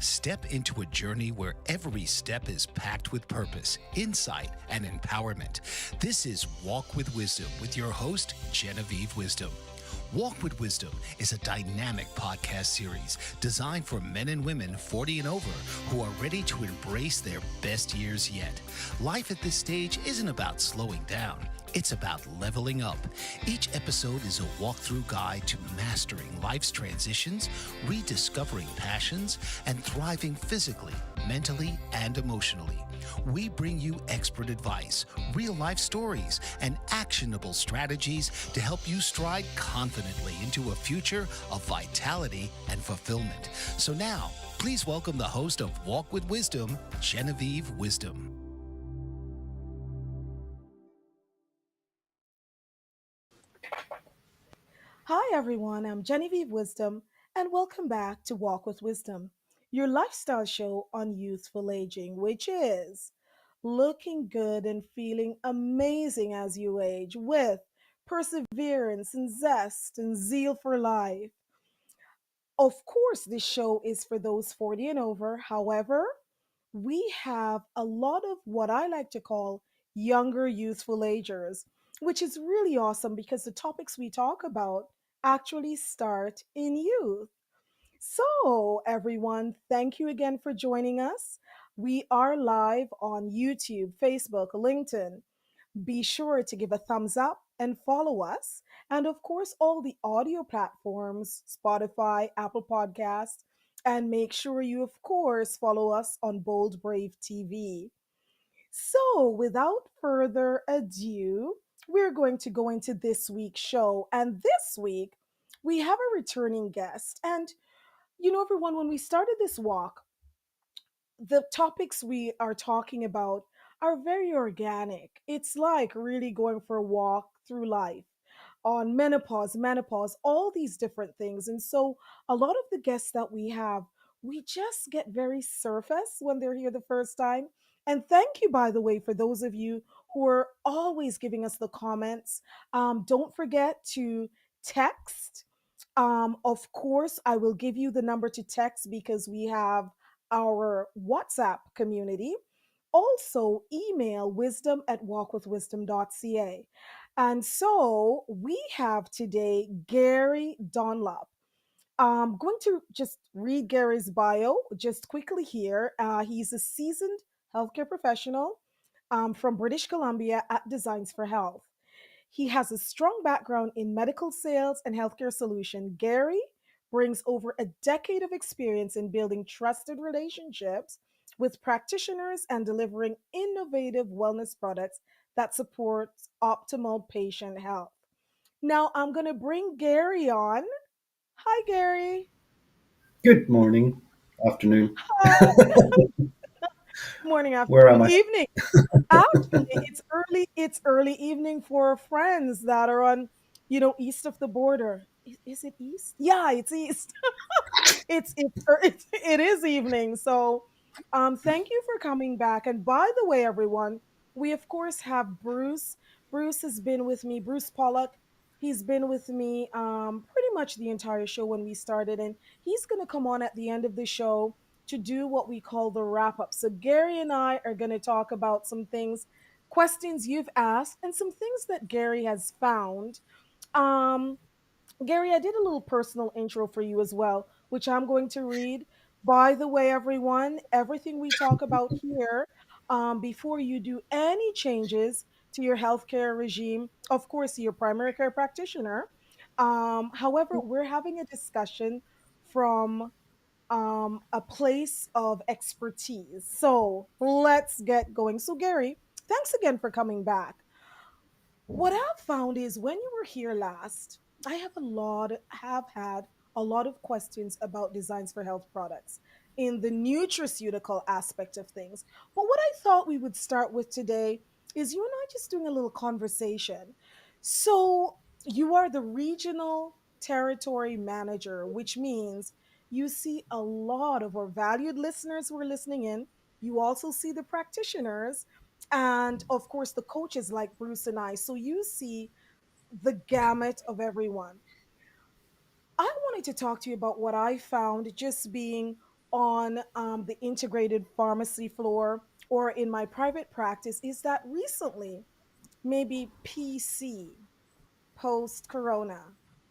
Step into a journey where every step is packed with purpose, insight, and empowerment. This is Walk with Wisdom with your host, Genevieve Wisdom. Walk with Wisdom is a dynamic podcast series designed for men and women 40 and over who are ready to embrace their best years yet. Life at this stage isn't about slowing down. It's about leveling up. Each episode is a walkthrough guide to mastering life's transitions, rediscovering passions, and thriving physically, mentally, and emotionally. We bring you expert advice, real life stories, and actionable strategies to help you stride confidently into a future of vitality and fulfillment. So now, please welcome the host of Walk with Wisdom, Genevieve Wisdom. Hi, everyone. I'm Genevieve Wisdom, and welcome back to Walk with Wisdom, your lifestyle show on youthful aging, which is looking good and feeling amazing as you age with perseverance and zest and zeal for life. Of course, this show is for those 40 and over. However, we have a lot of what I like to call younger youthful agers, which is really awesome because the topics we talk about actually start in youth. So, everyone, thank you again for joining us. We are live on YouTube, Facebook, LinkedIn. Be sure to give a thumbs up and follow us. And of course, all the audio platforms Spotify, Apple Podcasts. And make sure you, of course, follow us on Bold Brave TV. So, without further ado, we're going to go into this week's show. And this week, we have a returning guest. And, everyone, when we started this walk, the topics we are talking about are very organic. It's like really going for a walk through life on menopause, all these different things. And so, a lot of the guests that we have, we just get very surface when they're here the first time. And thank you, by the way, for those of you who are always giving us the comments. Don't forget to text. Of course, I will give you the number to text because we have our WhatsApp community. Also, email wisdom@walkwithwisdom.ca. And so we have today Gary Dunlop. I'm going to just read Gary's bio just quickly here. He's a seasoned healthcare professional from British Columbia at Designs for Health. He has a strong background in medical sales and healthcare solution. Gary brings over a decade of experience in building trusted relationships with practitioners and delivering innovative wellness products that support optimal patient health. Now I'm going to bring Gary on. Hi, Gary. Good morning, afternoon. Hi. Morning, Where am afternoon, I? evening. Actually, it's early evening for friends that are on, east of the border. Is it east? Yeah, it's east. It is evening. So, thank you for coming back. And by the way, everyone, we of course have Bruce. Bruce has been with me. Bruce Pollock. He's been with me pretty much the entire show when we started, and he's going to come on at the end of the show to do what we call the wrap up. So Gary and I are going to talk about some things, questions you've asked, and some things that Gary has found. Um, Gary, I did a little personal intro for you as well, which I'm going to read. By the way, everyone, everything we talk about here, before you do any changes to your healthcare regime, of course, your primary care practitioner. However, we're having a discussion from a place of expertise. So let's get going. So, Gary, thanks again for coming back. What I've found is when you were here last, have had a lot of questions about designs for health products in the nutraceutical aspect of things. But what I thought we would start with today is you and I just doing a little conversation. So you are the regional territory manager, which means you see a lot of our valued listeners who are listening in. You also see the practitioners and of course the coaches like Bruce and I. So you see the gamut of everyone. I wanted to talk to you about what I found just being on the integrated pharmacy floor or in my private practice is that recently, maybe PC, post corona,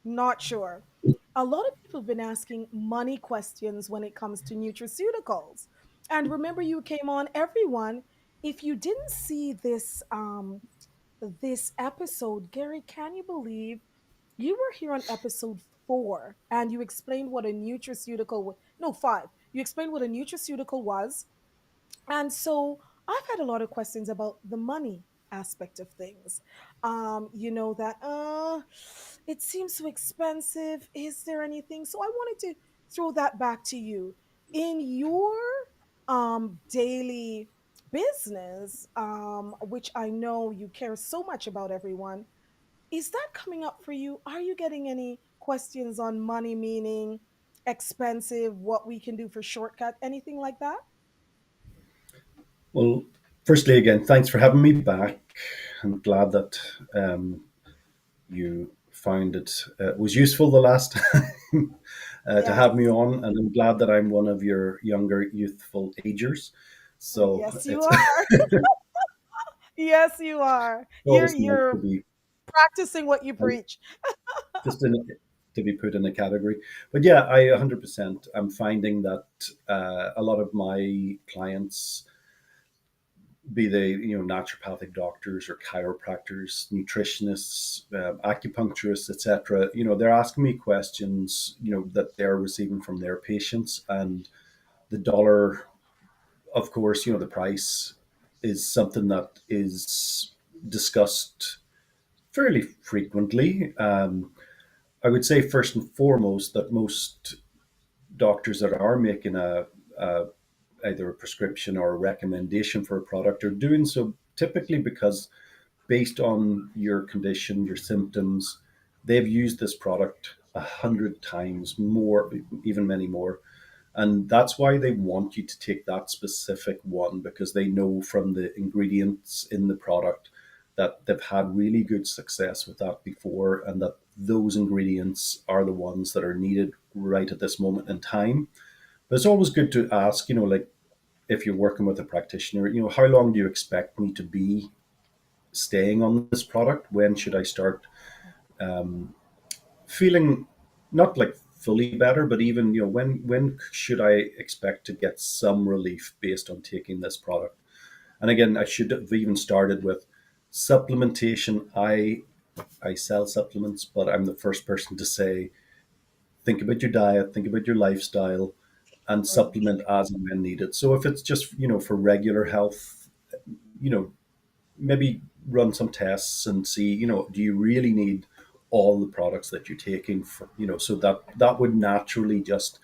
not sure. A lot of people have been asking money questions when it comes to nutraceuticals. And remember, you came on, everyone. If you didn't see this episode, Gary, can you believe you were here on episode 4 and you explained what a nutraceutical no, 5. You explained what a nutraceutical was, and so I've had a lot of questions about the money aspect of things. That it seems so expensive. Is there anything? So I wanted to throw that back to you. In your daily business, which I know you care so much about everyone, is that coming up for you? Are you getting any questions on money, meaning expensive, what we can do for shortcut, anything like that? Well, firstly, again, thanks for having me back. I'm glad that um, you found it was useful the last time to Yes. have me on, and I'm glad that I'm one of your younger, youthful agers. So Yes, you it's are. Yes, you are. You're always nice you're to be practicing what you preach. just in to be put in a category. But yeah, I 100%. I'm finding that a lot of my clients, be they naturopathic doctors or chiropractors, nutritionists, acupuncturists, etc. They're asking me questions that they're receiving from their patients, and the dollar, of course, the price is something that is discussed fairly frequently. I would say first and foremost that most doctors that are making a either a prescription or a recommendation for a product are doing so typically because based on your condition, your symptoms, they've used this product 100 times more, even many more. And that's why they want you to take that specific one because they know from the ingredients in the product that they've had really good success with that before and that those ingredients are the ones that are needed right at this moment in time. But it's always good to ask, like if you're working with a practitioner, how long do you expect me to be staying on this product? When should I start feeling not like fully better, but even when should I expect to get some relief based on taking this product? And again, I should have even started with supplementation. I sell supplements, but I'm the first person to say think about your diet, think about your lifestyle, and supplement as and when needed. So if it's just for regular health, you know maybe run some tests and see, do you really need all the products that you're taking for, so that would naturally just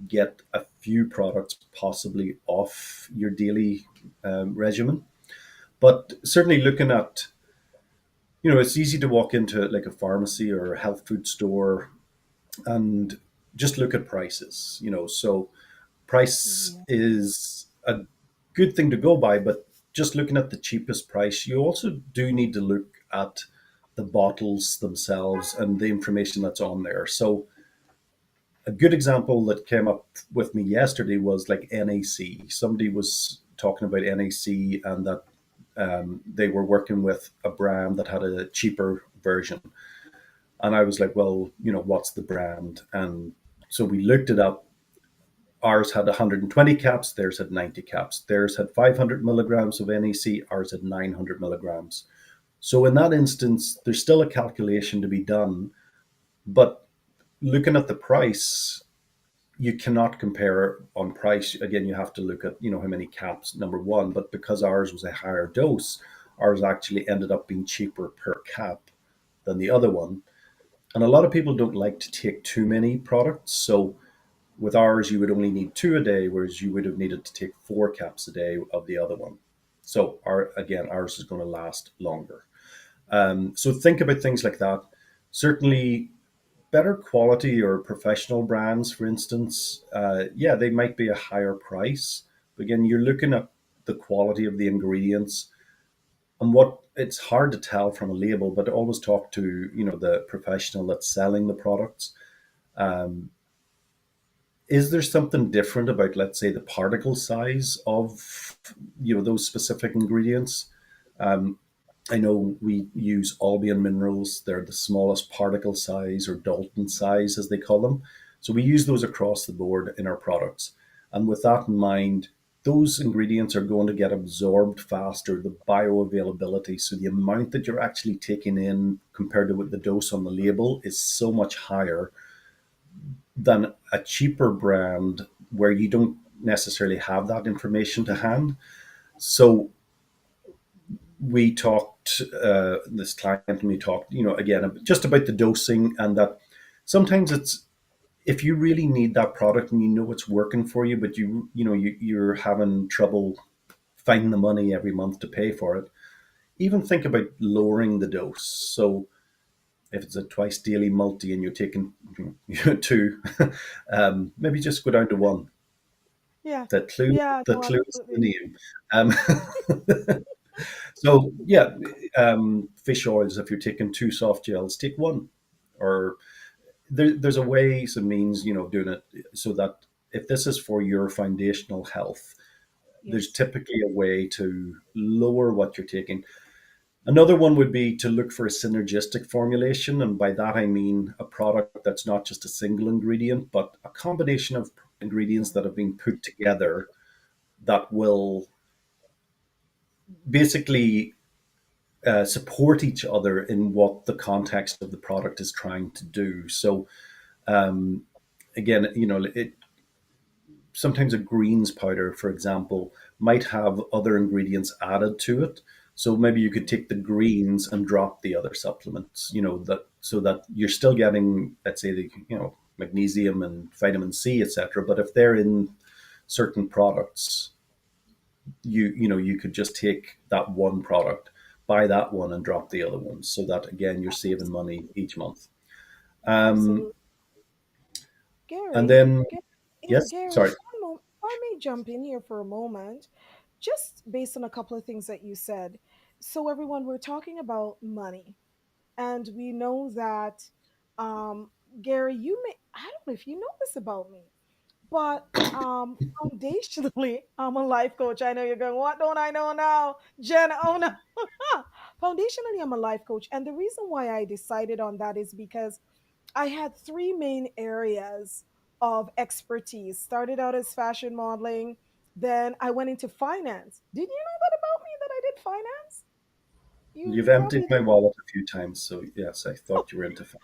get a few products possibly off your daily regimen. But certainly looking at, it's easy to walk into like a pharmacy or a health food store and just look at prices, so price Yeah. is a good thing to go by, but just looking at the cheapest price, you also do need to look at the bottles themselves and the information that's on there. So a good example that came up with me yesterday was like NAC. Somebody was talking about NAC and that they were working with a brand that had a cheaper version. And I was like, well, what's the brand? And so we looked it up. Ours had 120 caps, theirs had 90 caps. Theirs had 500 milligrams of NAC, ours had 900 milligrams. So in that instance, there's still a calculation to be done. But looking at the price, you cannot compare on price. Again, you have to look at, how many caps, number one. But because ours was a higher dose, ours actually ended up being cheaper per cap than the other one. And a lot of people don't like to take too many products. So with ours, you would only need two a day, whereas you would have needed to take 4 caps a day of the other one. So ours is going to last longer. So think about things like that. Certainly, better quality or professional brands, for instance, yeah, they might be a higher price. But again, you're looking at the quality of the ingredients and what it's hard to tell from a label, but always talk to the professional that's selling the products. Um, Is there something different about, let's say, the particle size of those specific ingredients? Um, I know we use Albion minerals. They're the smallest particle size, or Dalton size, as they call them. So we use those across the board in our products. And with that in mind, those ingredients are going to get absorbed faster, the bioavailability. So the amount that you're actually taking in compared to what the dose on the label is so much higher than a cheaper brand where you don't necessarily have that information to hand. So we talked, this client and me talked, again, just about the dosing, and that sometimes it's, if you really need that product and you know it's working for you, but you're having trouble finding the money every month to pay for it, even think about lowering the dose. So if it's a twice daily multi and you're taking two, maybe just go down to one. Yeah. That clue, Yeah, the no, clue is the absolutely. name. Um, so yeah, fish oils. If you're taking two soft gels, take one. Or there's a ways and means, doing it so that if this is for your foundational health, there's Yes. typically a way to lower what you're taking. Another one would be to look for a synergistic formulation. And by that, I mean a product that's not just a single ingredient, but a combination of ingredients that have been put together that will basically support each other in what the context of the product is trying to do. So, um, again, sometimes a greens powder, for example, might have other ingredients added to it. So maybe you could take the greens and drop the other supplements, that so that you're still getting, let's say, the magnesium and vitamin C, etc. But if they're in certain products, you could just take that one product, buy that one, and drop the other ones, so that again you're saving money each month. Um, Absolutely. and Gary, then yeah, yes, Gary, sorry. one moment, if I may jump in here for a moment, just based on a couple of things that you said. So, everyone, we're talking about money, and we know that, um, Gary, I don't know if you know this about me, but foundationally, I'm a life coach. I know you're going, what don't I know now, Jen? Oh no. Foundationally, I'm a life coach. And the reason why I decided on that is because I had three main areas of expertise. Started out as fashion modeling, then I went into finance. Did you know that about me, that I did finance? You You've you emptied probably my did. wallet a few times, so yes, I thought you were into fun.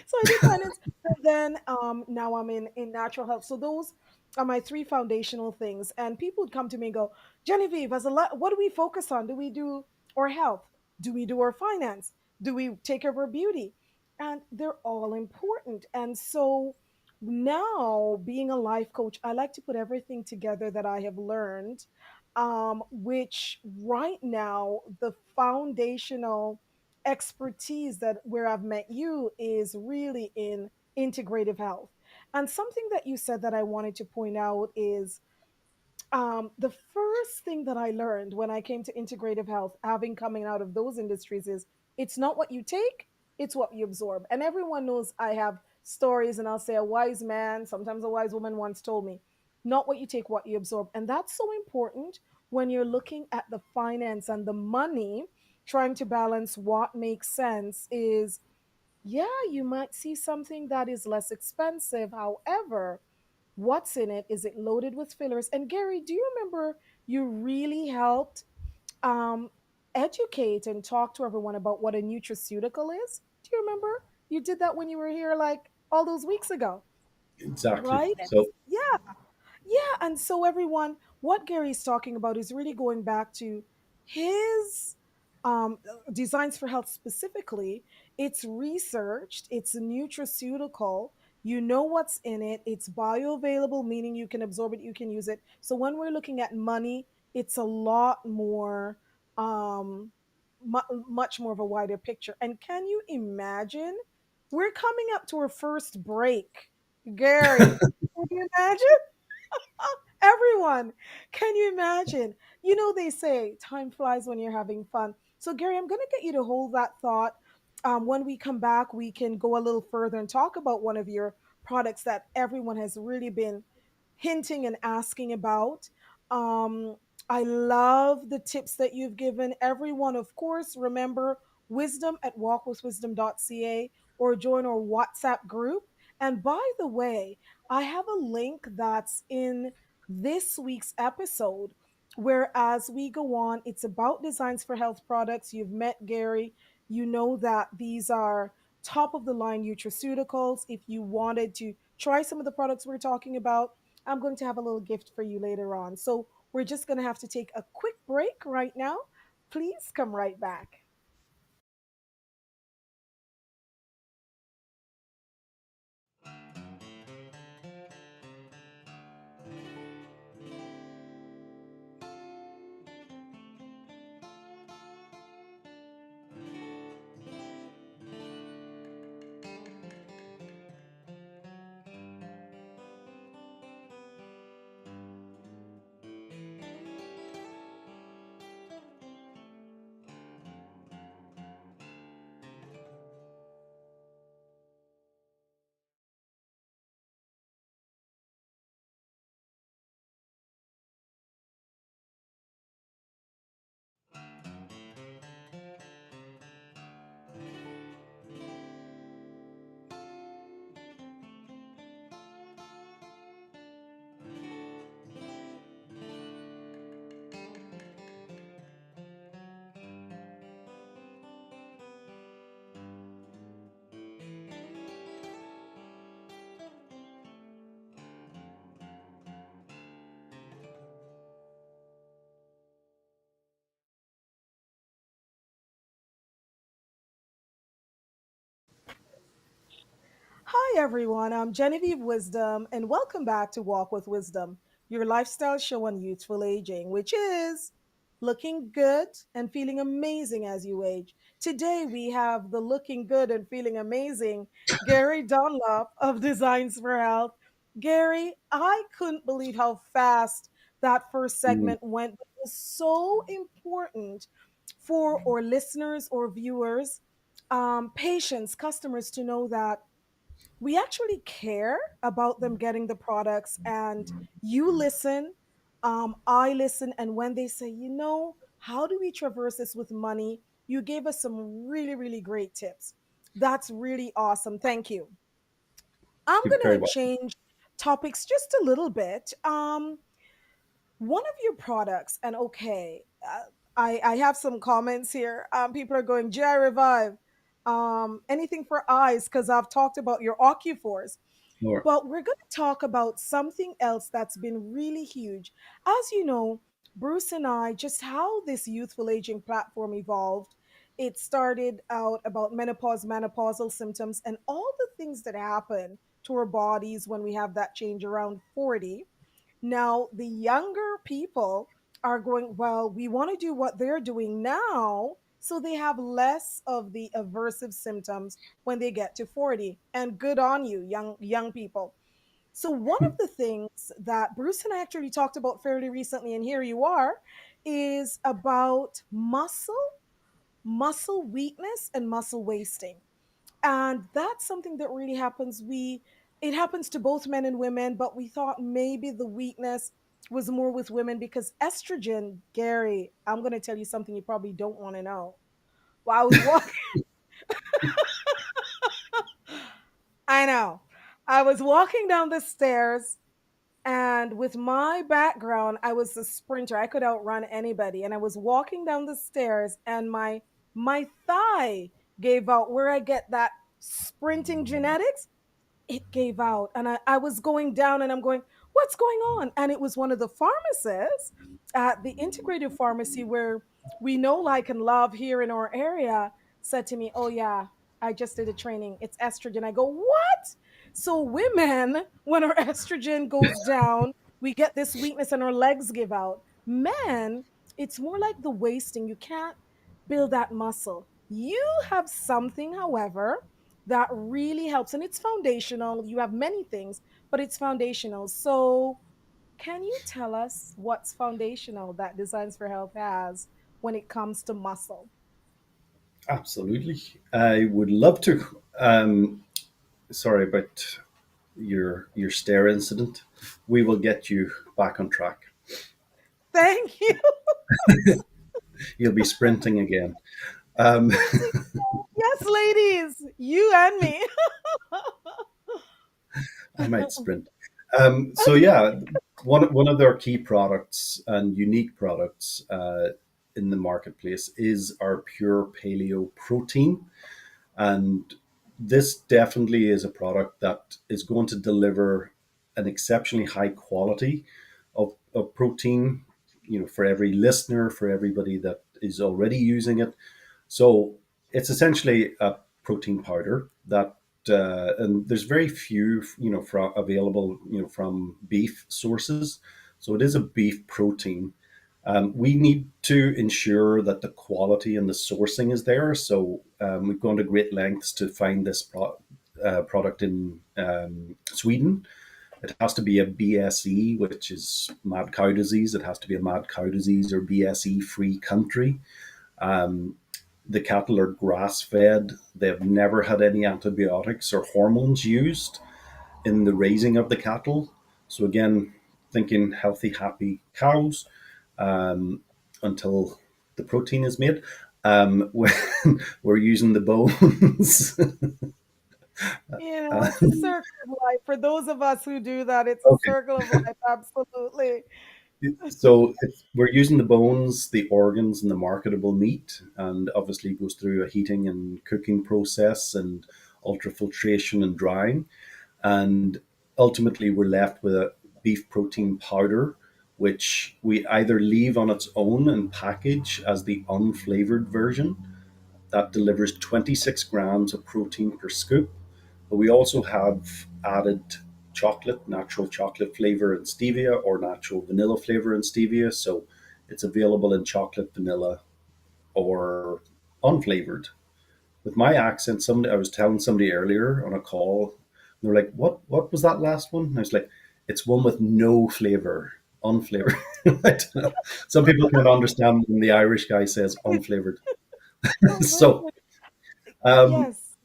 So I did finance, and then now I'm in natural health. So those are my three foundational things. And people would come to me and go, Genevieve, as a lot, what do we focus on? Do we do our health? Do we do our finance? Do we take care of our beauty? And they're all important. And so now, being a life coach, I like to put everything together that I have learned, which right now the foundational expertise that where I've met you is really in integrative health. And something that you said that I wanted to point out is, the first thing that I learned when I came to integrative health, having coming out of those industries, is it's not what you take, it's what you absorb. And everyone knows I have stories, and I'll say a wise man, sometimes a wise woman once told me, not what you take, what you absorb. And that's so important when you're looking at the finance and the money, trying to balance what makes sense is, yeah, you might see something that is less expensive. However, what's in it? Is it loaded with fillers? And Gary, do you remember you really helped um, educate and talk to everyone about what a nutraceutical is? Do you remember? You did that when you were here like all those weeks ago, Exactly. right? So Yeah. Yeah, and so everyone, what Gary's talking about is really going back to his designs for health specifically. It's researched, it's a nutraceutical. You know what's in it. It's bioavailable, meaning you can absorb it, you can use it. So when we're looking at money, it's a lot more, much more of a wider picture. And can you imagine? We're coming up to our first break, Gary. Can you imagine? Everyone, can you imagine? You know, they say time flies when you're having fun. So, Gary, I'm going to get you to hold that thought. When we come back, we can go a little further and talk about one of your products that everyone has really been hinting and asking about. Um, I love the tips that you've given everyone. Of course, remember wisdom at walkwithwisdom.ca or join our WhatsApp group. And by the way, I have a link that's in this week's episode. Where as we go on, it's about designs for health products. You've met Gary. You know that these are top of the line nutraceuticals. If you wanted to try some of the products we're talking about, I'm going to have a little gift for you later on. So we're just going to have to take a quick break right now. Please come right back. Hi, everyone. I'm Genevieve Wisdom, and welcome back to Walk with Wisdom, your lifestyle show on youthful aging, which is looking good and feeling amazing as you age. Today, we have the looking good and feeling amazing Gary Dunlop of Designs for Health. Gary, I couldn't believe how fast that first Mm, segment went. It was so important for our listeners or viewers, patients, customers to know that we actually care about them getting the products, and you listen, I listen, and when they say, how do we traverse this with money, you gave us some really, really great tips. That's really awesome. Thank you. I'm you're very going to welcome. change topics just a little bit. One of your products, and okay, I have some comments here. People are going, GI Revive, anything for eyes, because I've talked about your Ocuforce. Or But we're going to talk about something else that's been really huge. As you know, Bruce and I, just how this youthful aging platform evolved. It started out about menopause, menopausal symptoms, and all the things that happen to our bodies when we have that change around 40. Now, the younger people are going, well, we want to do what they're doing now. So they have less of the aversive symptoms when they get to 40. And good on you, young people. So one of the things that Bruce and I actually talked about fairly recently, and here you are, is about muscle weakness and muscle wasting. And that's something that really happens. It happens to both men and women, but we thought maybe the weakness was more with women because estrogen, Gary, I'm going to tell you something you probably don't want to know. Well, I was walking I know. I was walking down the stairs, and with my background, I was a sprinter. I could outrun anybody. And I was walking down the stairs, and my thigh gave out where I get that sprinting genetics. It gave out, and I was going down, and I'm going, what's going on? And it was one of the pharmacists at the integrative pharmacy where we know, like, and love here in our area, said to me, oh yeah, I just did a training, it's estrogen. I go, what? So women, when our estrogen goes down, we get this weakness and our legs give out. Men, it's more like the wasting. You can't build that muscle. You have something, however, that really helps, and it's foundational. You have many things, but it's foundational. So can you tell us what's foundational that Designs for Health has when it comes to muscle? absolutely, I would love to. Sorry about your stair incident, we will get you back on track. Thank you. You'll be sprinting again. Sprinting. Yes, ladies, you and me. I might sprint. So yeah, one of their key products and unique products in the marketplace is our pure paleo protein. And this definitely is a product that is going to deliver an exceptionally high quality of protein, for every listener, for everybody that is already using it. So it's essentially a protein powder that, and there's very few, available, from beef sources. So it is a beef protein. We need to ensure that the quality and the sourcing is there. So we've gone to great lengths to find this product in Sweden. It has to be a BSE, which is mad cow disease. It has to be a mad cow disease or BSE free country. Um, the cattle are grass fed. They've never had any antibiotics or hormones used in the raising of the cattle. So, again, thinking healthy, happy cows um, until the protein is made. When we're using the bones. It's a circle of life. For those of us who do that, it's a Okay. circle of life. Absolutely. So we're using the bones, the organs, and the marketable meat, and obviously goes through a heating and cooking process and ultrafiltration and drying. And ultimately, we're left with a beef protein powder, which we either leave on its own and package as the unflavored version that delivers 26 grams of protein per scoop. But we also have added chocolate, natural chocolate flavor and stevia, or natural vanilla flavor and stevia. So it's available in chocolate, vanilla, or unflavored. With my accent, somebody I was telling somebody earlier on a call, they were like, "What was that last one?" And I was like, "It's one with no flavor, unflavored." I don't know. Some people can understand when the Irish guy says unflavored. Oh, so goodness. um, Yes.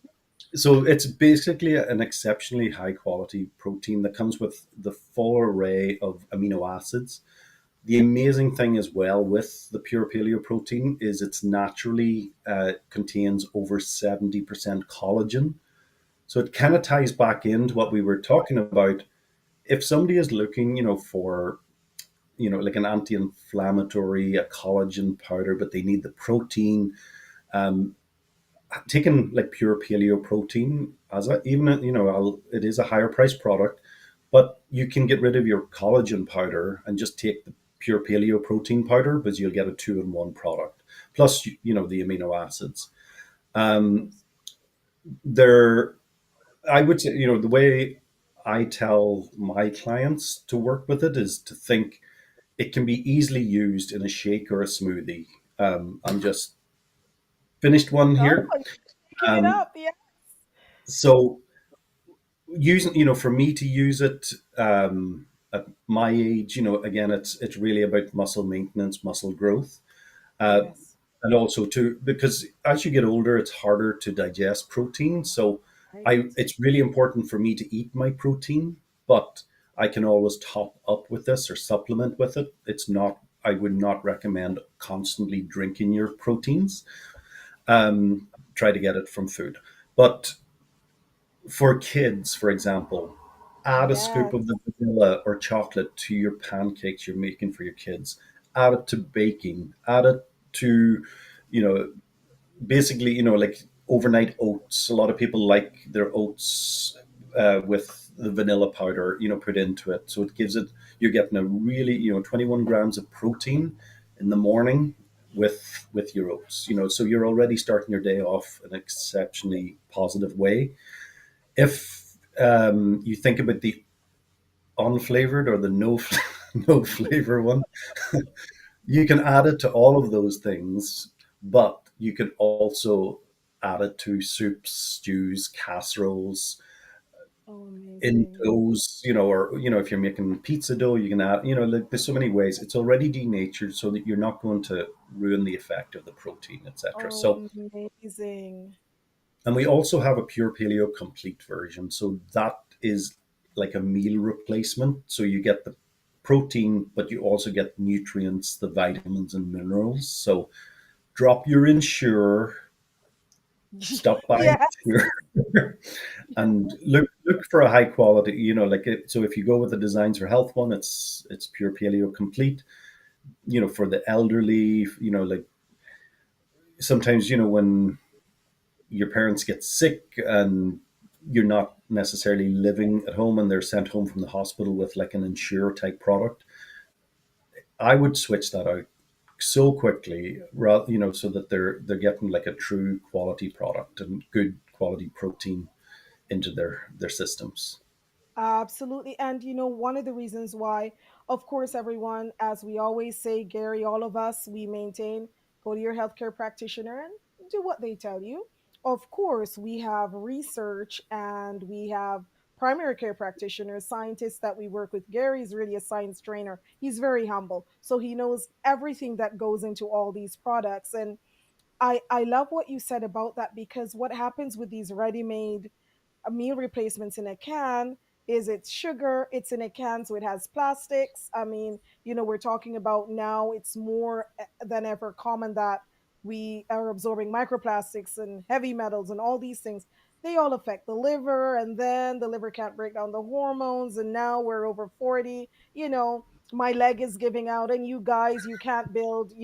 So it's basically an exceptionally high quality protein that comes with the full array of amino acids. The amazing thing as well with the pure paleo protein is it's naturally contains over 70% collagen. So it kind of ties back into what we were talking about. If somebody is looking, for, like an anti-inflammatory, a collagen powder, but they need the protein, um, taking like pure paleo protein as a, even it is a higher price product, but you can get rid of your collagen powder and just take the pure paleo protein powder because you'll get a two-in-one product plus the amino acids. um Yes. there I would say, the way I tell my clients to work with it is to think it can be easily used in a shake or a smoothie. I'm just finished one Oh, here. you're picking it um up. Yeah. so using, for me to use it at my age, again, it's really about muscle maintenance, muscle growth, uh, Yes. and also to, because as you get older it's harder to digest protein. So Right. I it's really important for me to eat my protein, but I can always top up with this or supplement with it. It's not, I would not recommend constantly drinking your proteins. Try to get it from food. But for kids, for example, add a scoop Yes. of the vanilla or chocolate to your pancakes you're making for your kids. Add it to baking. Add it to, you know, basically, like overnight oats. A lot of people like their oats with the vanilla powder, put into it. So it gives it, you're getting a really, 21 grams of protein in the morning with your oats. So you're already starting your day off in an exceptionally positive way. If you think about the unflavored or the no no flavor one, you can add it to all of those things, but you can also add it to soups, stews, casseroles, Oh, in amazing. doughs, or if you're making pizza dough, you can add, like there's so many ways. It's already denatured so that you're not going to ruin the effect of the protein, etc. So, Oh, amazing. and we also have a pure paleo complete version. So that is like a meal replacement. So you get the protein, but you also get nutrients, the vitamins and minerals. So drop your insurer, stop buying Yes. insurer, and look for a high quality. Like so if you go with the Designs for Health one, it's pure paleo complete. For the elderly, like sometimes when your parents get sick and you're not necessarily living at home and they're sent home from the hospital with like an insure type product, I would switch that out so quickly, so that they're getting like a true quality product and good quality protein into their systems. Absolutely. And one of the reasons why, of course, everyone, as we always say, Gary, all of us, we maintain go to your healthcare practitioner and do what they tell you. Of course, we have research and we have primary care practitioners, scientists that we work with. Gary's really a science trainer. He's very humble. So he knows everything that goes into all these products. And I love what you said about that, because what happens with these ready-made meal replacements in a can is it's sugar, it's in a can, so it has plastics. I mean, we're talking about now it's more than ever common that we are absorbing microplastics and heavy metals and all these things. They all affect the liver, and then the liver can't break down the hormones, and now we're over 40. My leg is giving out, and you guys, you can't build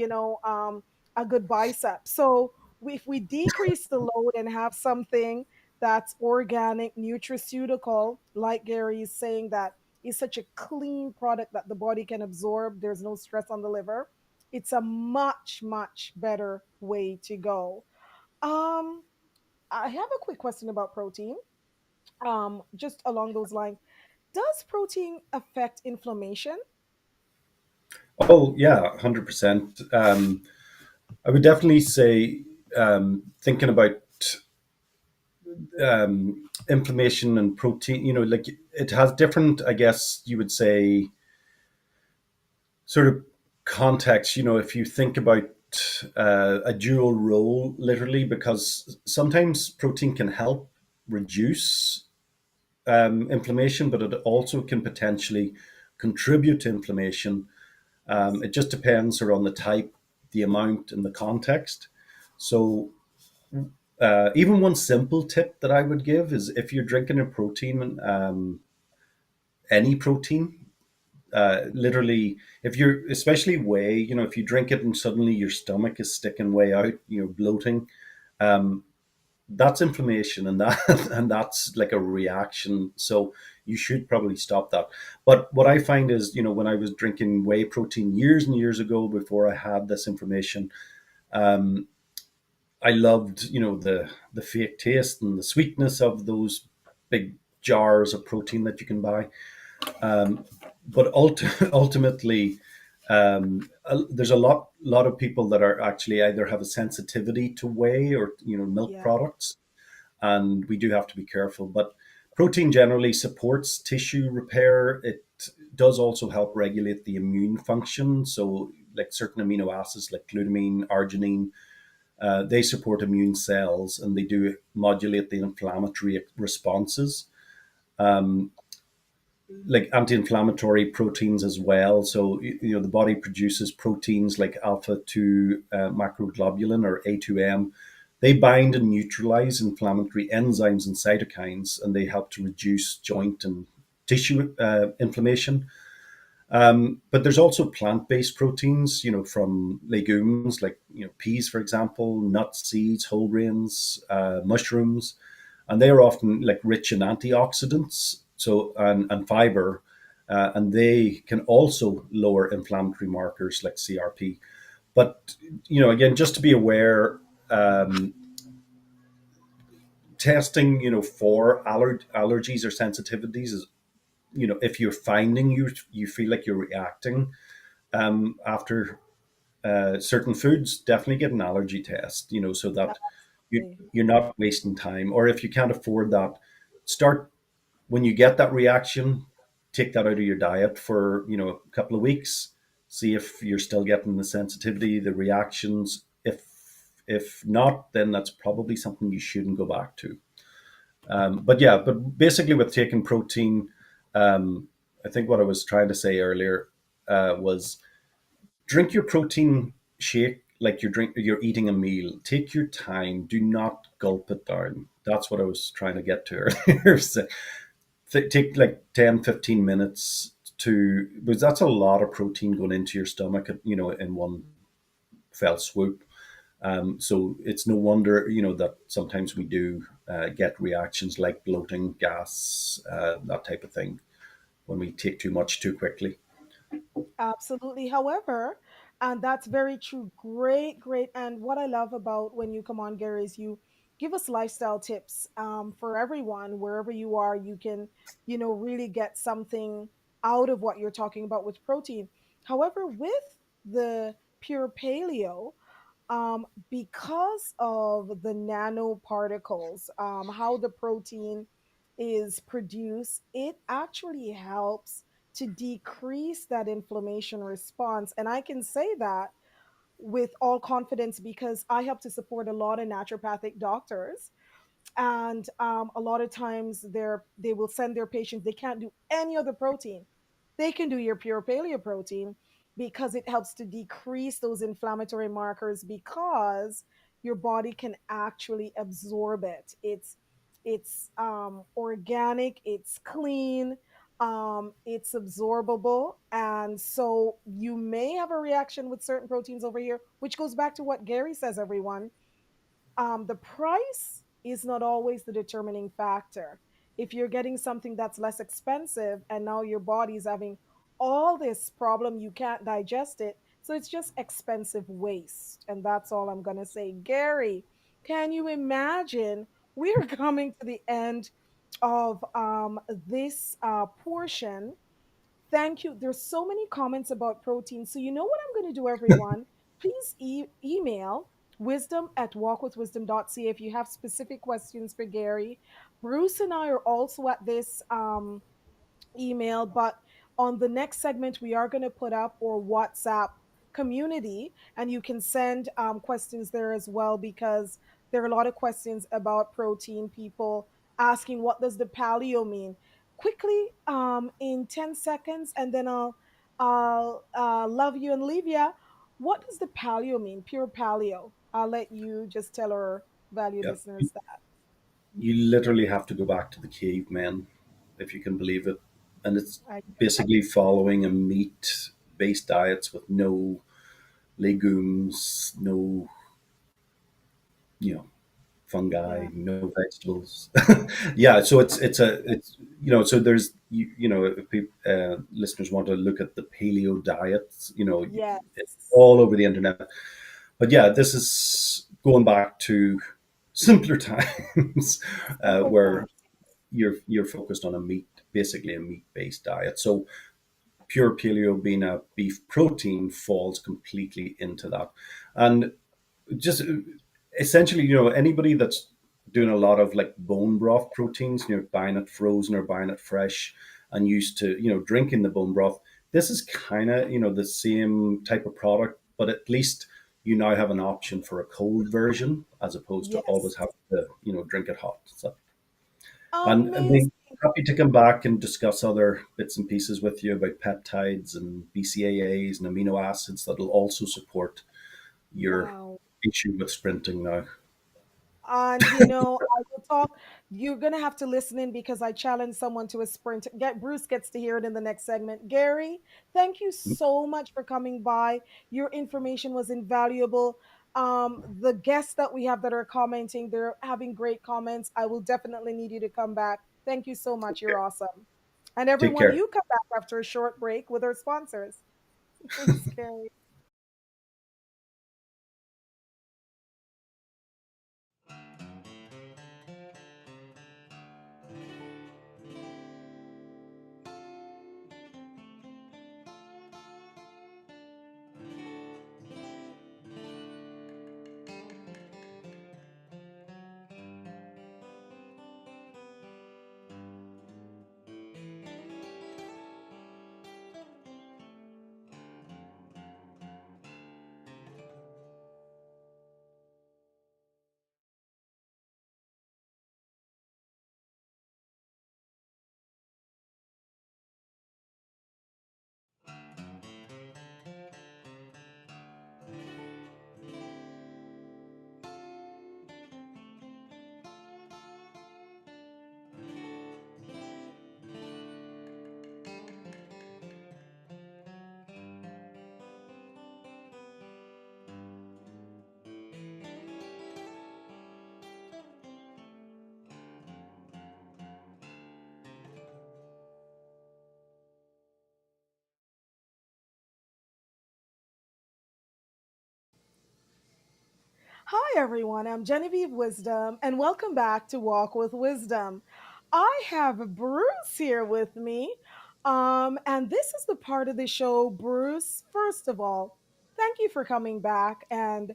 a good bicep. So if we decrease the load and have something that's organic, nutraceutical, like Gary is saying, that is such a clean product that the body can absorb. There's no stress on the liver. It's a much, much better way to go. Um, I have a quick question about protein. Just along those lines, does protein affect inflammation? Oh yeah, 100%. I would definitely say, thinking about inflammation and protein, like it has different, I guess you would say, sort of context. If you think about a dual role, literally, because sometimes protein can help reduce inflammation, but it also can potentially contribute to inflammation. Yes. It just depends sort of on the type, the amount, and the context. So, even one simple tip that I would give is if you're drinking a protein, any protein, literally, if you're especially whey, if you drink it and suddenly your stomach is sticking way out, bloating, um, that's inflammation, and that and that's like a reaction. So you should probably stop that. But what I find is, when I was drinking whey protein years and years ago before I had this information, um, I loved, the fake taste and the sweetness of those big jars of protein that you can buy. Um, but ultimately, there's a lot of people that are actually either have a sensitivity to whey or milk Yeah. products, and we do have to be careful. But protein generally supports tissue repair. It does also help regulate the immune function. So, like certain amino acids like glutamine, arginine, they support immune cells and they do modulate the inflammatory responses. Um, like anti-inflammatory proteins as well. So the body produces proteins like alpha 2 macroglobulin, or A2M. They bind and neutralize inflammatory enzymes and cytokines, and they help to reduce joint and tissue inflammation. But there's also plant-based proteins, from legumes like peas, for example, nuts, seeds, whole grains, mushrooms, and they are often like rich in antioxidants, so and fiber, and they can also lower inflammatory markers like CRP. But again, just to be aware, um, testing, for allergies or sensitivities is, if you're finding you feel like you're reacting after certain foods, definitely get an allergy test, so that Absolutely. you're not wasting time. Or if you can't afford that, start when you get that reaction, take that out of your diet for a couple of weeks. See if you're still getting the sensitivity, the reactions. If not, then that's probably something you shouldn't go back to. But yeah, but basically with taking protein, I think what I was trying to say earlier was drink your protein shake like you're eating a meal. Take your time. Do not gulp it down. That's what I was trying to get to earlier. So take like 10, 15 minutes to, because that's a lot of protein going into your stomach, in one fell swoop. So it's no wonder, that sometimes we do get reactions like bloating, gas, that type of thing when we take too much too quickly. Absolutely. However, and that's very true. Great, great. And what I love about when you come on, Gary, is you give us lifestyle tips for everyone, wherever you are. You can, really get something out of what you're talking about with protein. However, with the pure paleo, because of the nanoparticles, how the protein is produced, it actually helps to decrease that inflammation response. And I can say that with all confidence because I help to support a lot of naturopathic doctors, and a lot of times they will send their patients, they can't do any other protein, they can do your pure paleo protein because it helps to decrease those inflammatory markers, because your body can actually absorb it. It's organic, it's clean, it's absorbable. And so you may have a reaction with certain proteins over here, which goes back to what Gary says, everyone. The price is not always the determining factor. If you're getting something that's less expensive and now your body's having all this problem, you can't digest it. So it's just expensive waste. And that's all I'm going to say. Gary, can you imagine? We're coming to the end of this portion. Thank you. There's so many comments about protein. So you know what I'm going to do, everyone? Please email wisdom at walkwithwisdom.ca if you have specific questions for Gary. Bruce and I are also at this email, but on the next segment, we are going to put up our WhatsApp community, and you can send questions there as well, because there are a lot of questions about protein. People asking, what does the paleo mean? Quickly, in 10 seconds, and then I'll love you and leave you. What does the paleo mean? Pure paleo. I'll let you just tell our valued Yeah. listeners that. You literally have to go back to the cavemen, if you can believe it. And it's I, basically following a meat based diets with no legumes, no, you know, fungi, yeah. no vegetables. Yeah, so it's so there's if listeners want to look at the paleo diets, it's Yes. all over the internet. But yeah, this is going back to simpler times, Simple where time. you're focused on basically a meat based diet. So pure paleo being a beef protein falls completely into that, and just essentially, anybody that's doing a lot of like bone broth proteins, buying it frozen or buying it fresh, and used to, drinking the bone broth. This is kind of, the same type of product, but at least you now have an option for a cold version as opposed to always Yes. having to, drink it hot. So, and Amazing. we happy to come back and discuss other bits and pieces with you about peptides and BCAAs and amino acids that'll also support your Wow. issue with sprinting now. And I will talk. You're gonna have to listen in because I challenged someone to a sprint. Get Bruce gets to hear it in the next segment. Gary, thank you so much for coming by. Your information was invaluable. The guests that we have that are commenting, they're having great comments. I will definitely need you to come back. Thank you so much. You're Okay. awesome. And Take everyone, care. you come back after a short break with our sponsors. Thanks, Gary. Hi, everyone. I'm Genevieve Wisdom, and welcome back to Walk with Wisdom. I have Bruce here with me, and this is the part of the show. Bruce, first of all, thank you for coming back and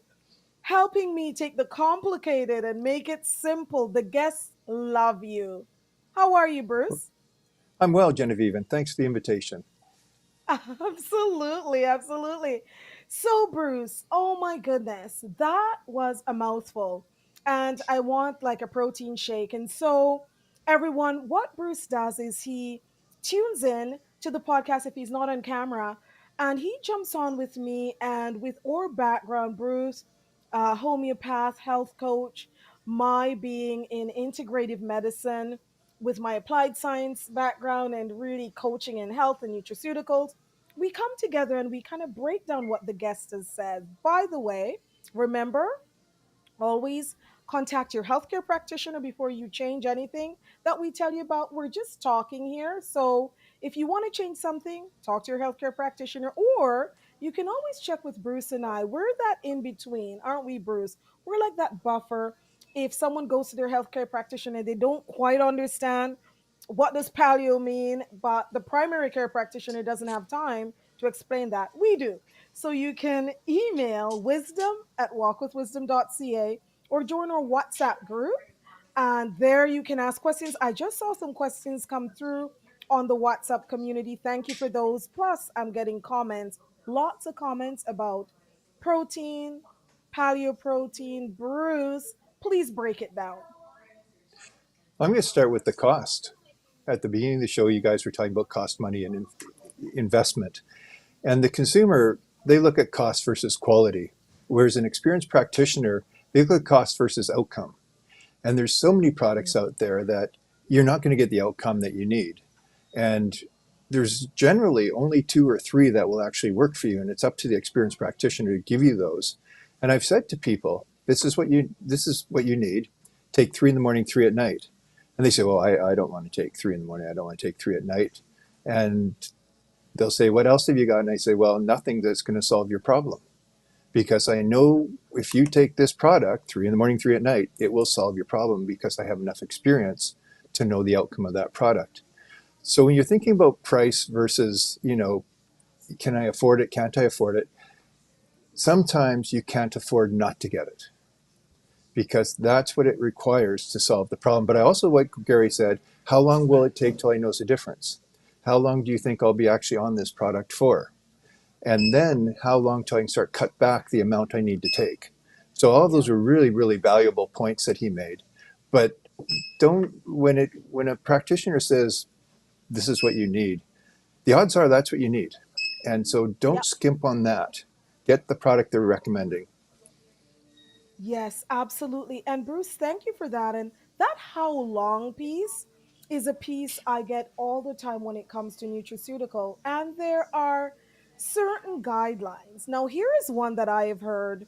helping me take the complicated and make it simple. The guests love you. How are you, Bruce? I'm well, Genevieve, and thanks for the invitation. Absolutely, absolutely. So, Bruce, oh my goodness, that was a mouthful. And I want like a protein shake. And so, everyone, what Bruce does is he tunes in to the podcast if he's not on camera, and he jumps on with me. And with our background, Bruce, homeopath, health coach, my being in integrative medicine with my applied science background and really coaching in health and nutraceuticals, we come together and we kind of break down what the guest has said. By the way, remember, always contact your healthcare practitioner before you change anything that we tell you about. We're just talking here. So if you want to change something, talk to your healthcare practitioner, or you can always check with Bruce and I. We're that in between, aren't we, Bruce? We're like that buffer. If someone goes to their healthcare practitioner, they don't quite understand what does paleo mean, but the primary care practitioner doesn't have time to explain that. We do. So you can email wisdom@walkwithwisdom.ca or join our WhatsApp group. And there you can ask questions. I just saw some questions come through on the WhatsApp community. Thank you for those. Plus, I'm getting comments, lots of comments about protein, paleo protein. Bruce, please break it down. I'm going to start with the cost. At the beginning of the show, you guys were talking about cost, money, and investment. And the consumer, they look at cost versus quality, whereas an experienced practitioner, they look at cost versus outcome. And there's so many products out there that you're not going to get the outcome that you need. And there's generally only two or three that will actually work for you, and it's up to the experienced practitioner to give you those. And I've said to people, this is what you need. Take three in the morning, three at night. And they say, well, I don't want to take three in the morning. I don't want to take three at night. And they'll say, what else have you got? And I say, well, nothing that's going to solve your problem. Because I know if you take this product, three in the morning, three at night, it will solve your problem because I have enough experience to know the outcome of that product. So when you're thinking about price versus, can I afford it? Can't I afford it? Sometimes you can't afford not to get it because that's what it requires to solve the problem. But I also, like Gary said, how long will it take till I know the difference? How long do you think I'll be actually on this product for? And then how long till I can start cut back the amount I need to take? So all of Yeah. those are really, really valuable points that he made. But don't when a practitioner says this is what you need, the odds are that's what you need. And so don't Yep. skimp on that. Get the product they're recommending. Yes, absolutely. And Bruce, thank you for that. And that how long piece is a piece I get all the time when it comes to nutraceutical. And there are certain guidelines. Now, here is one that I have heard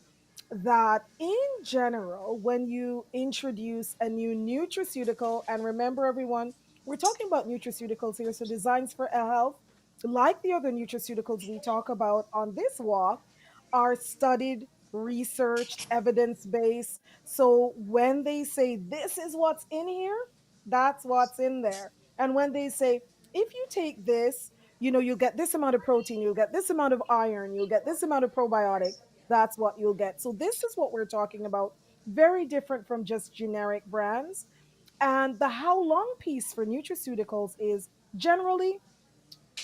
that in general, when you introduce a new nutraceutical, and remember everyone, we're talking about nutraceuticals here, so designs for health, like the other nutraceuticals we talk about on this walk, are studied, researched, evidence based. So when they say this is what's in here, that's what's in there. And when they say, if you take this, you'll get this amount of protein, you'll get this amount of iron, you'll get this amount of probiotic, that's what you'll get. So this is what we're talking about. Very different from just generic brands. And the how long piece for nutraceuticals is generally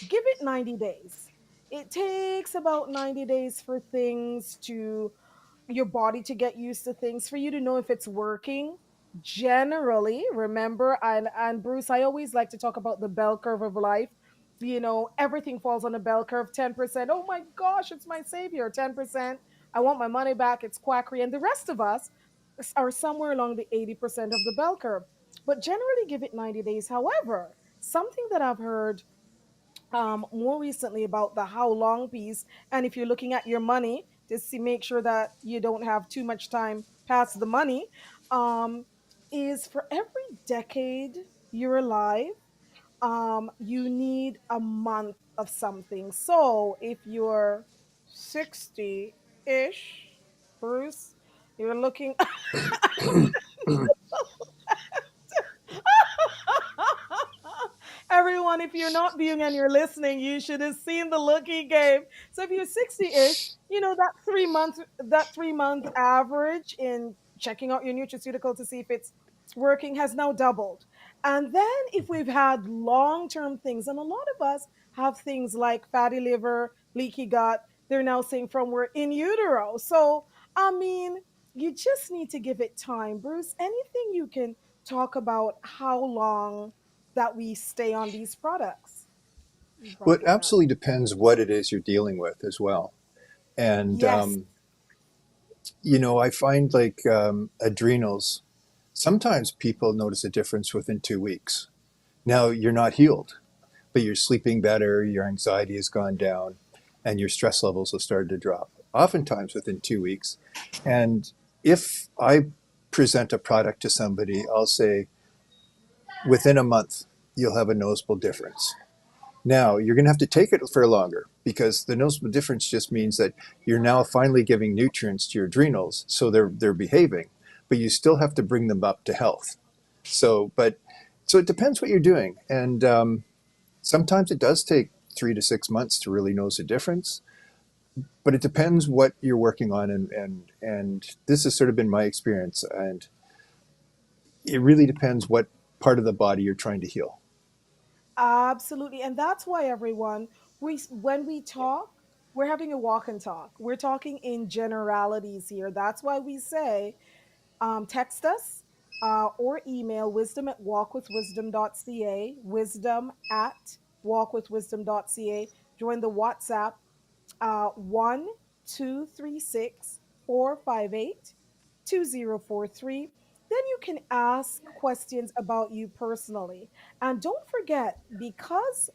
give it 90 days. It takes about 90 days for things to your body to get used to things, for you to know if it's working. Generally, remember, and Bruce, I always like to talk about the bell curve of life. Everything falls on a bell curve. 10%, oh my gosh, it's my savior. 10%, I want my money back, it's quackery. And the rest of us are somewhere along the 80% of the bell curve. But generally give it 90 days. However, something that I've heard more recently about the how long piece, and if you're looking at your money to see, make sure that you don't have too much time past the money, um, is for every decade you're alive, you need a month of something. So if you're 60 ish, Bruce, You're looking. Everyone, if you're not viewing and you're listening, you should have seen the look he gave. So if you're 60-ish, that 3 month average in checking out your nutraceutical to see if it's working has now doubled. And then if we've had long-term things, and a lot of us have things like fatty liver, leaky gut, they're now saying from we're in utero. So I mean, you just need to give it time. Bruce, anything you can talk about how long that we stay on these products. You Well, brought it it up. absolutely depends what it is you're dealing with as well. And, Yes, I find like adrenals, sometimes people notice a difference within 2 weeks. Now, you're not healed, but you're sleeping better, your anxiety has gone down, and your stress levels have started to drop, oftentimes within 2 weeks. And if I present a product to somebody, I'll say, within a month, you'll have a noticeable difference. Now, you're going to have to take it for longer because the noticeable difference just means that you're now finally giving nutrients to your adrenals, so they're behaving, but you still have to bring them up to health. So it depends what you're doing, and sometimes it does take 3 to 6 months to really notice a difference, but it depends what you're working on, and this has sort of been my experience, and it really depends what part of the body you're trying to heal. absolutely. And that's why everyone, when we talk, we're having a walk and talk. We're talking in generalities here. That's why we say text us or email wisdom@walkwithwisdom.ca, wisdom@walkwithwisdom.ca. Join the WhatsApp 1 236 458 2043. Then you can ask questions about you personally. And don't forget, because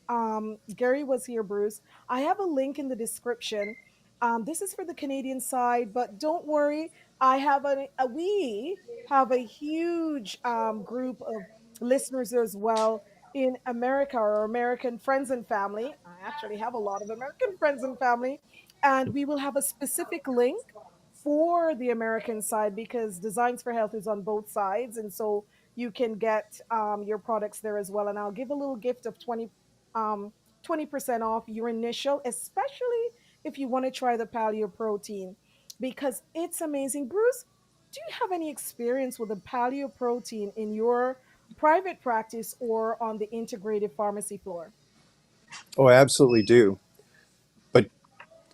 Gary was here, Bruce, I have a link in the description. This is for the Canadian side, but don't worry, we have a huge group of listeners as well in America, or American friends and family. I actually have a lot of American friends and family, and we will have a specific link for the American side because Designs for Health is on both sides, and so you can get your products there as well. And I'll give a little gift of um, 20% off your initial, especially if you want to try the paleo protein because it's amazing. Bruce, do you have any experience with the paleo protein in your private practice or on the integrative pharmacy floor? Oh, I absolutely do. But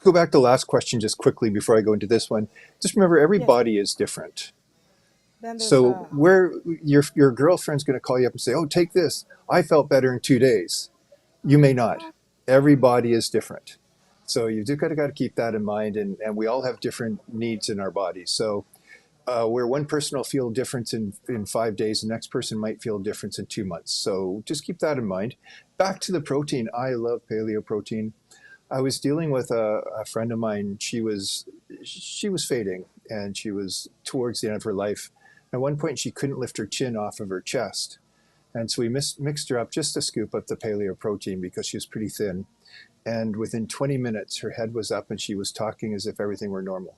go back to the last question just quickly before I go into this one. Just remember, every Yes. body is different. Then there's So where your girlfriend's going to call you up and say, "Oh, take this. I felt better in 2 days." You may not. uh-huh. Every body is different. So you've just got to keep that in mind, and we all have different needs in our bodies. So where one person will feel a difference in 5 days, the next person might feel a difference in 2 months. So just keep that in mind. Back to the protein. I love paleo protein. I was dealing with a friend of mine. She was fading, and she was towards the end of her life. At one point, she couldn't lift her chin off of her chest, and so we mixed her up just a scoop of the paleo protein because she was pretty thin. And within 20 minutes, her head was up, and she was talking as if everything were normal.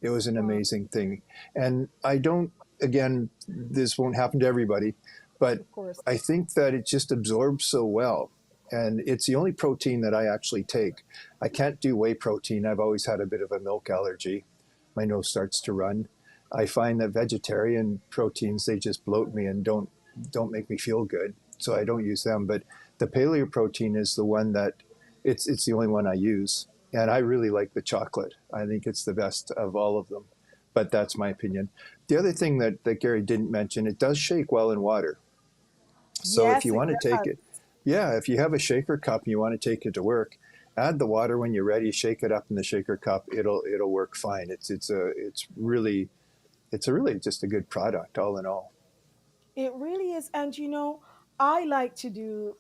It was an Wow, amazing thing. And I don't, again, this won't happen to everybody, but of course. I think that it just absorbs so well. And it's the only protein that I actually take. I can't do whey protein. I've always had a bit of a milk allergy. My nose starts to run. I find that vegetarian proteins, they just bloat me and don't make me feel good. So I don't use them. But the paleo protein is the one that it's the only one I use. And I really like the chocolate. I think it's the best of all of them. But that's my opinion. The other thing that Gary didn't mention, it does shake well in water. So if Yes, you it want to take does. it, yeah, if you have a shaker cup and you want to take it to work, add the water when you're ready, shake it up in the shaker cup. It'll work fine. It's really just a good product all in all. It really is. And I like to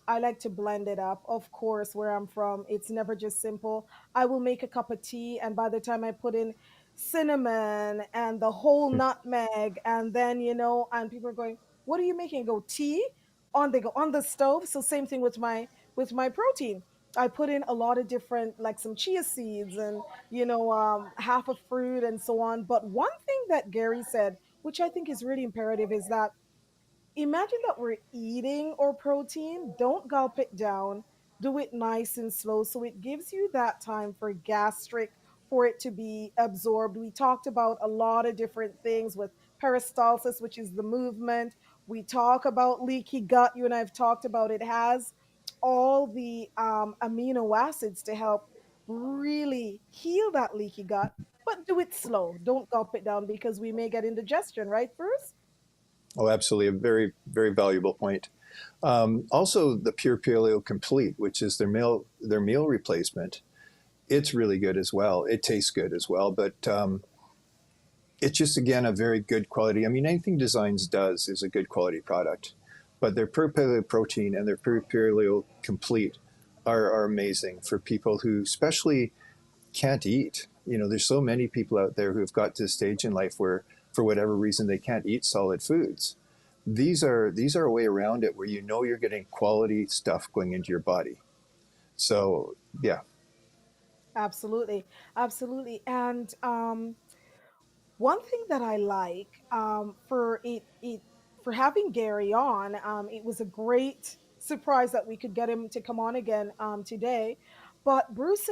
blend it up. Of course, where I'm from, it's never just simple. I will make a cup of tea, and by the time I put in cinnamon and the whole nutmeg, and then, and people are going, "What are you making?" I go, tea on they go on the stove. So same thing with my protein. I put in a lot of different, like some chia seeds and, half a fruit and so on. But one thing that Gary said, which I think is really imperative, is that imagine that we're eating our protein, don't gulp it down, do it nice and slow so it gives you that time for gastric for it to be absorbed. We talked about a lot of different things with peristalsis, which is the movement. We talk about leaky gut. You and I have talked about it has all the amino acids to help really heal that leaky gut, but do it slow. Don't gulp it down because we may get indigestion, right, Bruce? Oh, absolutely. A very, very valuable point. Also, the Pure Paleo Complete, which is their meal replacement, it's really good as well. It tastes good as well, but it's just again a very good quality. I mean, anything Designs does is a good quality product, but their Pure Paleo Protein and their Pure Paleo Complete are amazing for people who especially can't eat. There's so many people out there who've got to a stage in life where, for whatever reason, they can't eat solid foods. These are a way around it where you're getting quality stuff going into your body. So yeah. Absolutely, absolutely. And one thing that I like for having Gary on, it was a great surprise that we could get him to come on again today. But Bruce,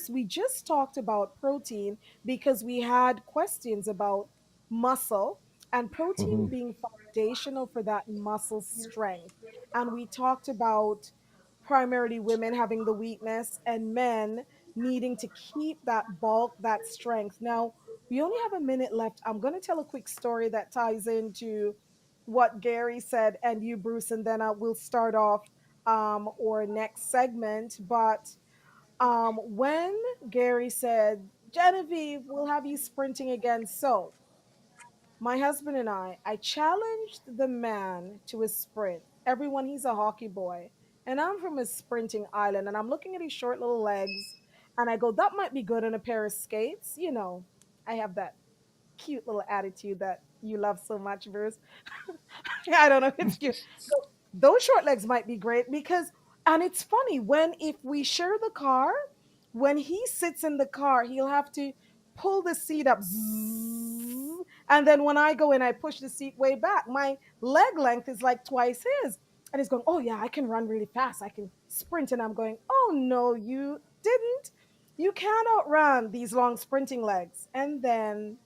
we just talked about protein because we had questions about muscle and Hmm. protein being foundational for that muscle strength. And we talked about primarily women having the weakness and men needing to keep that bulk, that strength. Now, we only have a minute left. I'm going to tell a quick story that ties into what Gary said and you, Bruce, and then we'll start off our next segment. But when Gary said, Genevieve, we'll have you sprinting again. So, my husband and I challenged the man to a sprint. Everyone, he's a hockey boy. And I'm from a sprinting island, and I'm looking at his short little legs, and I go, that might be good on a pair of skates. I have that cute little attitude that you love so much, Bruce. I don't know if it's cute. So those short legs might be great because, and it's funny if we share the car, when he sits in the car, he'll have to pull the seat up, zzzz, and then when I go in, I push the seat way back. My leg length is like twice his, and he's going, "Oh yeah, I can run really fast. I can sprint." And I'm going, "Oh no, you didn't. You can't outrun these long sprinting legs." And then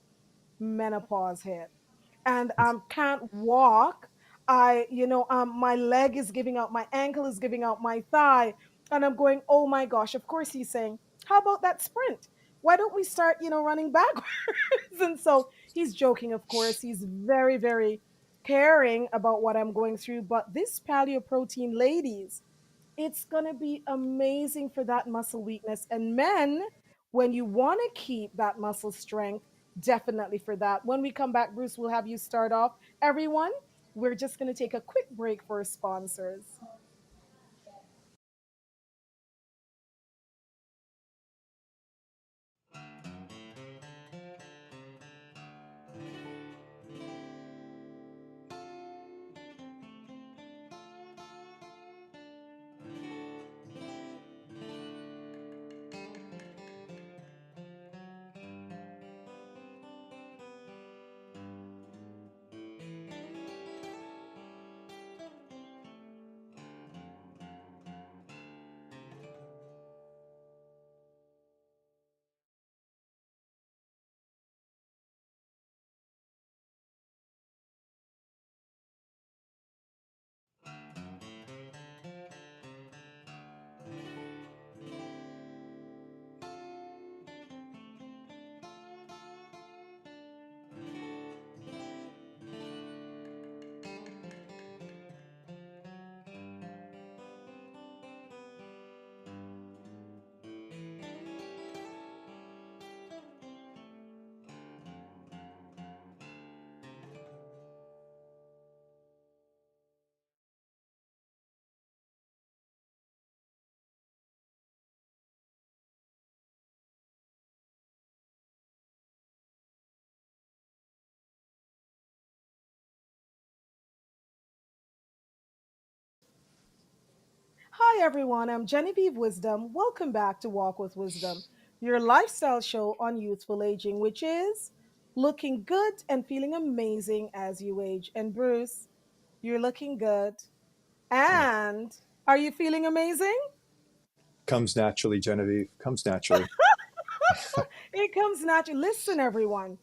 menopause hit and can't walk. My leg is giving out, my ankle is giving out, my thigh, and I'm going, oh my gosh. Of course, he's saying, how about that sprint? Why don't we start, running backwards? And so he's joking, of course. He's very, very caring about what I'm going through. But this paleo protein, ladies, it's going to be amazing for that muscle weakness. And men, when you want to keep that muscle strength, definitely for that. When we come back, Bruce, we'll have you start off. Everyone, we're just going to take a quick break for sponsors. Hi, everyone. I'm Genevieve Wisdom. Welcome back to Walk with Wisdom, your lifestyle show on youthful aging, which is looking good and feeling amazing as you age. And Bruce, you're looking good. Yeah. And are you feeling amazing? Comes naturally, Genevieve. Comes naturally. It comes natural. Listen, everyone.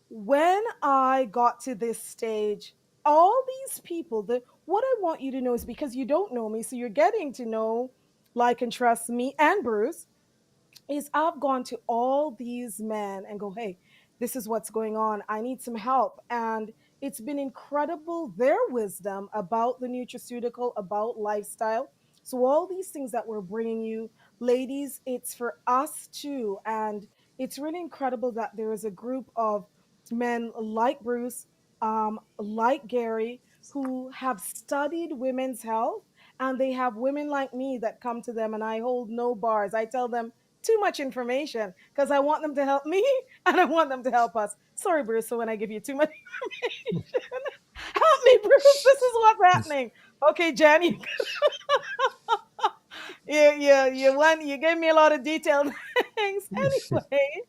When I got to this stage, all these people, what I want you to know is because you don't know me, so you're getting to know, like, and trust me and Bruce is I've gone to all these men and go, hey, this is what's going on. I need some help. And it's been incredible their wisdom about the nutraceutical, about lifestyle. So, all these things that we're bringing you, ladies, it's for us too. And it's really incredible that there is a group of men like Bruce, like Gary, who have studied women's health. And they have women like me that come to them, and I hold no bars. I tell them, too much information because I want them to help me and I want them to help us. Sorry, Bruce, so when I give you too much information, help me, Bruce. This is what's happening. Okay, Jen, you gave me a lot of detailed things. Anyway,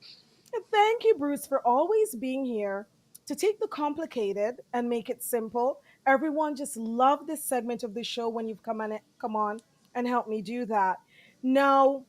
thank you, Bruce, for always being here to take the complicated and make it simple. Everyone just loved this segment of the show when you've come on and helped me do that. Now,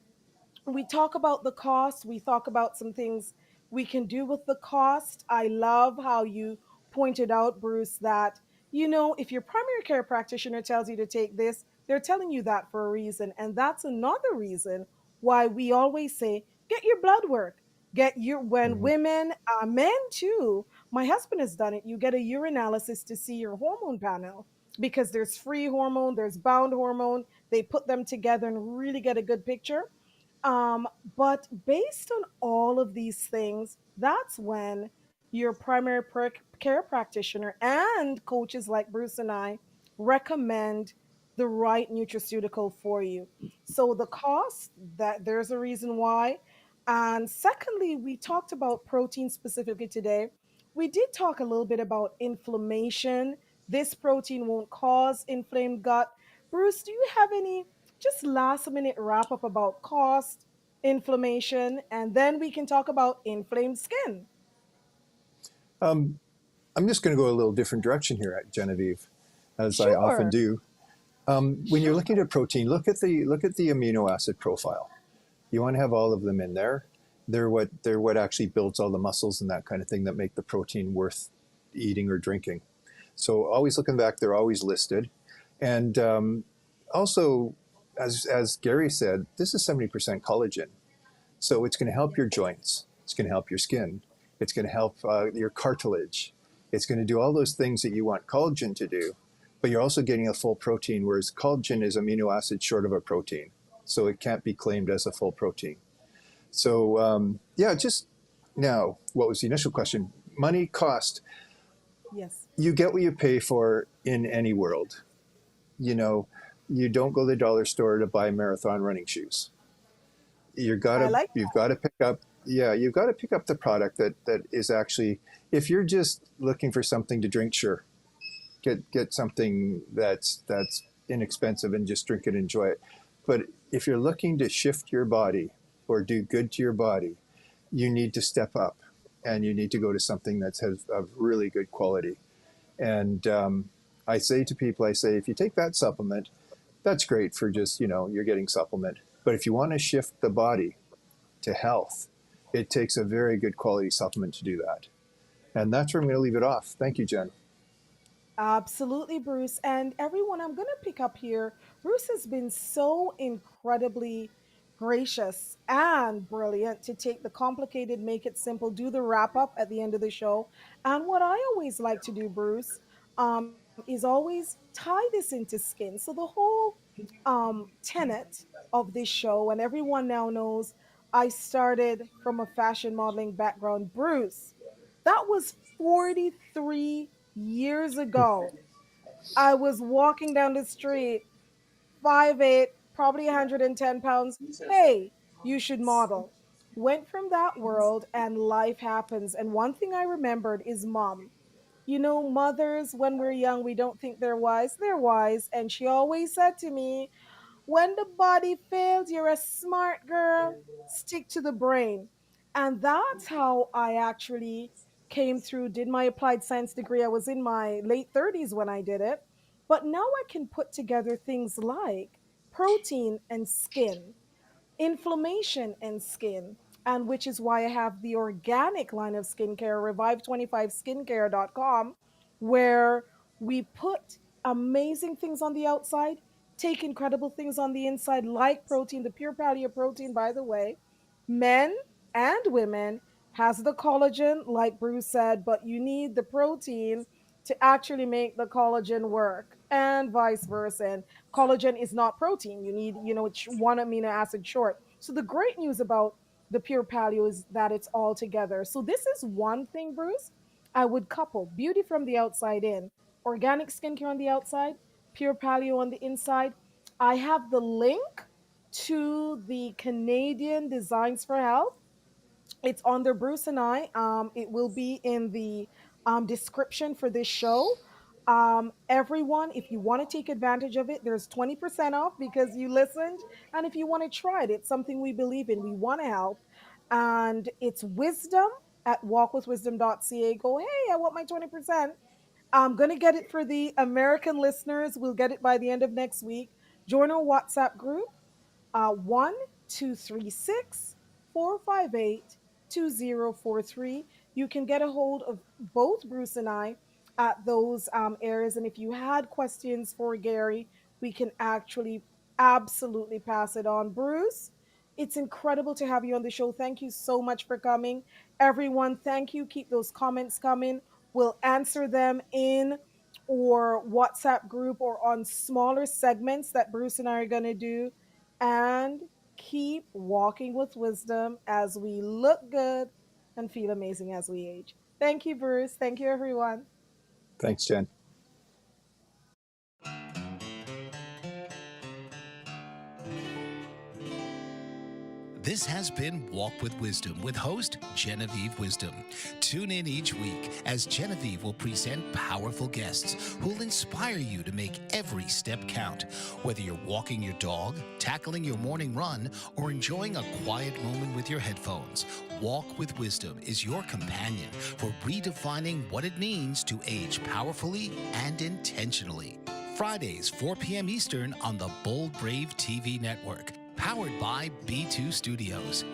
we talk about the cost, we talk about some things we can do with the cost. I love how you pointed out, Bruce, that if your primary care practitioner tells you to take this, they're telling you that for a reason. And that's another reason why we always say get your blood work. Get your when Mhm. women, men too. My husband has done it. You get a urinalysis to see your hormone panel because there's free hormone, there's bound hormone. They put them together and really get a good picture. Um, but based on all of these things, that's when your primary care practitioner and coaches like Bruce and I recommend the right nutraceutical for you. So the cost, that there's a reason why. And secondly, we talked about protein specifically today. We did talk a little bit about inflammation. This protein won't cause inflamed gut. Bruce, do you have any just last minute wrap up about cost, inflammation, and then we can talk about inflamed skin? Um, I'm just going to go a little different direction here, Genevieve, as I often Sure. do. When you're looking Sure. at protein, look at the amino acid profile. You want to have all of them in there. They're what actually builds all the muscles and that kind of thing that make the protein worth eating or drinking. So always looking back, they're always listed. And also, as Gary said, this is 70% collagen. So it's going to help your joints. It's going to help your skin. It's going to help your cartilage. It's going to do all those things that you want collagen to do, but you're also getting a full protein, whereas collagen is amino acid short of a protein. So it can't be claimed as a full protein. So, yeah, just now, what was the initial question? Money, cost. Yes. You get what you pay for in any world. You know, you don't go to the dollar store to buy marathon running shoes. I like You've got to pick up, yeah, you've got to pick up the product that is actually, if you're just looking for something to drink, sure, get something that's inexpensive and just drink it and enjoy it. But if you're looking to shift your body or do good to your body, you need to step up and you need to go to something that's has of really good quality. And I say to people, I say, if you take that supplement, that's great for just, you're getting supplement. But if you want to shift the body to health, it takes a very good quality supplement to do that. And that's where I'm going to leave it off. Thank you, Jen. Absolutely, Bruce. And everyone, I'm going to pick up here. Bruce has been so incredibly gracious and brilliant to take the complicated, make it simple, do the wrap up at the end of the show. And what I always like to do, Bruce, is always tie this into skin. So the whole tenet of this show, and everyone now knows I started from a fashion modeling background. Bruce, that was 43 years ago. I was walking down the street, 5'8", probably 110 pounds. Hey, you should model. Went from that world and life happens. And one thing I remembered is mom. Mothers, when we're young, we don't think they're wise. They're wise. And she always said to me, When the body fails, you're a smart girl. Stick to the brain. And that's how I actually came through, did my applied science degree. I was in my late 30s when I did it. But now I can put together things like protein and skin, inflammation and skin, and which is why I have the organic line of skincare, revive25skincare.com, where we put amazing things on the outside, take incredible things on the inside, like protein. The pure paleo protein, by the way, men and women, has the collagen, like Bruce said, but you need the protein to actually make the collagen work, and vice versa. And collagen is not protein. You need, it's one amino acid short. So the great news about the pure paleo is that it's all together. So this is one thing, Bruce, I would couple beauty from the outside in, organic skincare on the outside, pure paleo on the inside. I have the link to the Canadian Designs for Health. It's under Bruce and I. It will be in the description for this show. Everyone, if you want to take advantage of it, there's 20% off because you listened. And if you want to try it, it's something we believe in. We want to help. And it's wisdom at walkwithwisdom.ca. Go, hey, I want my 20%. I'm going to get it for the American listeners. We'll get it by the end of next week. Join our WhatsApp group, 1-236-458-2043. You can get a hold of both Bruce and I at those areas. And if you had questions for Gary, we can actually absolutely pass it on. Bruce, it's incredible to have you on the show. Thank you so much for coming. Everyone, thank you. Keep those comments coming. We'll answer them in or WhatsApp group or on smaller segments that Bruce and I are going to do. And keep walking with wisdom as we look good and feel amazing as we age. Thank you, Bruce. Thank you, everyone. Thanks, Jen. This has been Walk with Wisdom with host Genevieve Wisdom. Tune in each week as Genevieve will present powerful guests who'll inspire you to make every step count. Whether you're walking your dog, tackling your morning run, or enjoying a quiet moment with your headphones, Walk with Wisdom is your companion for redefining what it means to age powerfully and intentionally. Fridays, 4 p.m. Eastern on the Bold Brave TV network. Powered by B2 Studios.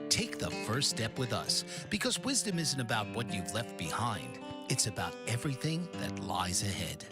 Take the first step with us because wisdom isn't about what you've left behind. It's about everything that lies ahead.